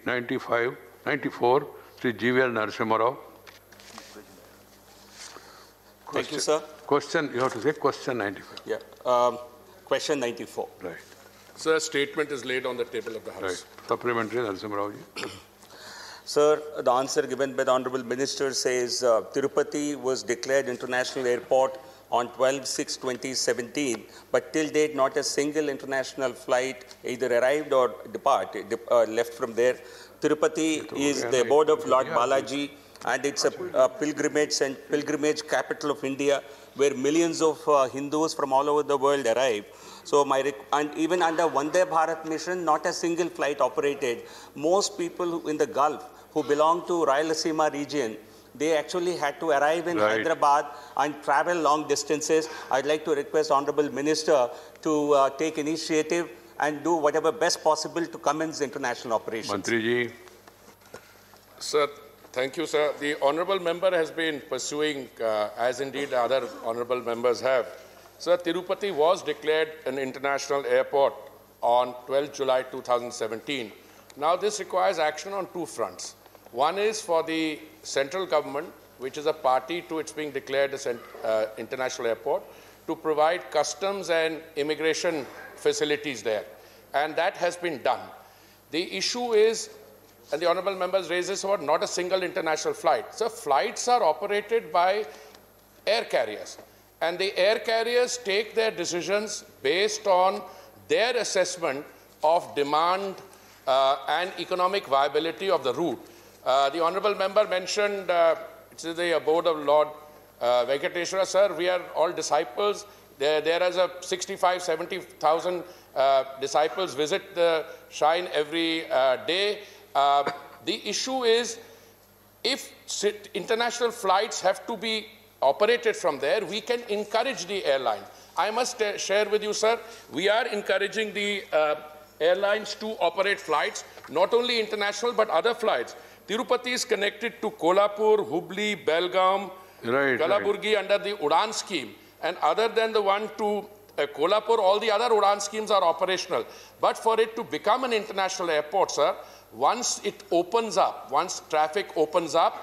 95, 94, Sri GVL Narasimha Rao. Thank you, sir. Question, you have to say question 95. Yeah. Question 94. Right. Sir, statement is laid on the table of the House. Right. Supplementary, Narasimha Rao ji. Sir, the answer given by the Honorable Minister says Tirupati was declared international airport on 12/6/2017, but till date not a single international flight either arrived or left from there. Tirupati is the abode of Lord Balaji, and it's a pilgrimage capital of India, where millions of Hindus from all over the world arrive. So and even under Vande Bharat mission, not a single flight operated. Most people in the Gulf who belong to Rayalaseema region, they actually had to arrive in Hyderabad and travel long distances. I'd like to request Honorable Minister to take initiative and do whatever best possible to commence international operations. Mantri ji. Sir, thank you, sir. The honourable member has been pursuing, as indeed other honourable members have. Sir, Tirupati was declared an international airport on 12 July 2017. Now, this requires action on two fronts. One is for the central government, which is a party to its being declared as an international airport, to provide customs and immigration facilities there. And that has been done. The issue is, and the honourable members raised this about not a single international flight. So flights are operated by air carriers. And the air carriers take their decisions based on their assessment of demand and economic viability of the route. The honourable member mentioned it's the abode of Lord Venkateshwara. Sir, we are all disciples. There is a 65, 70,000 disciples visit the shrine every day. The issue is, if international flights have to be operated from there, we can encourage the airline. I must share with you, sir, we are encouraging the airlines to operate flights, not only international but other flights. Tirupati is connected to Kolhapur, Hubli, Belgaum, Kalaburgi under the Udan scheme. And other than the one to Kolhapur, all the other Udan schemes are operational. But for it to become an international airport, sir, once it opens up, once traffic opens up,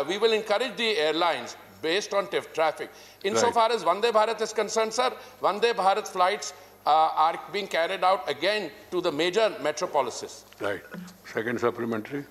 we will encourage the airlines based on traffic. Insofar as Vande Bharat is concerned, sir, Vande Bharat flights are being carried out again to the major metropolises. Right. Second supplementary.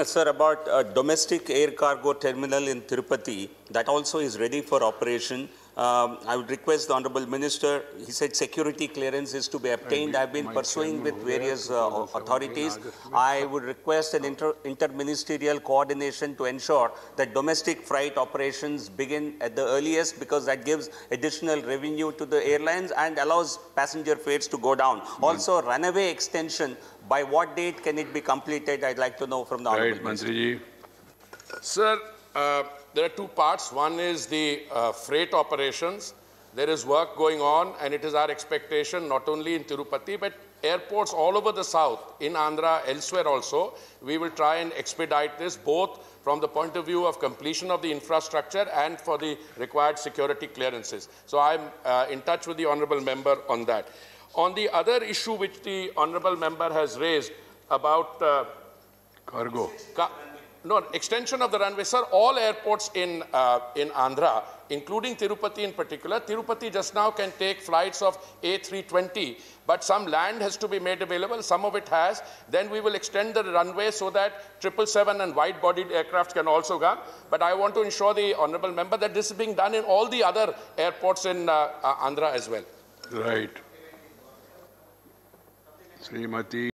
Sir, about domestic air cargo terminal in Tirupati, that also is ready for operation. I would request the Honourable Minister, he said security clearance is to be obtained. I've been pursuing with various authorities. I would request an interministerial coordination to ensure that domestic freight operations begin at the earliest, because that gives additional revenue to the airlines and allows passenger fares to go down. Also, runway extension, by what date can it be completed? I'd like to know from the Honourable Minister. Mantri ji. Sir, there are two parts. One is the freight operations. There is work going on, and it is our expectation, not only in Tirupati, but airports all over the south, in Andhra, elsewhere also, we will try and expedite this, both from the point of view of completion of the infrastructure and for the required security clearances. So I'm in touch with the honourable member on that. On the other issue which the honourable member has raised about Cargo. No, extension of the runway. Sir, all airports in Andhra, including Tirupati in particular, Tirupati just now can take flights of A320, but some land has to be made available. Some of it has. Then we will extend the runway so that 777 and wide-bodied aircraft can also come. But I want to ensure the honourable member that this is being done in all the other airports in Andhra as well. Right. Srimati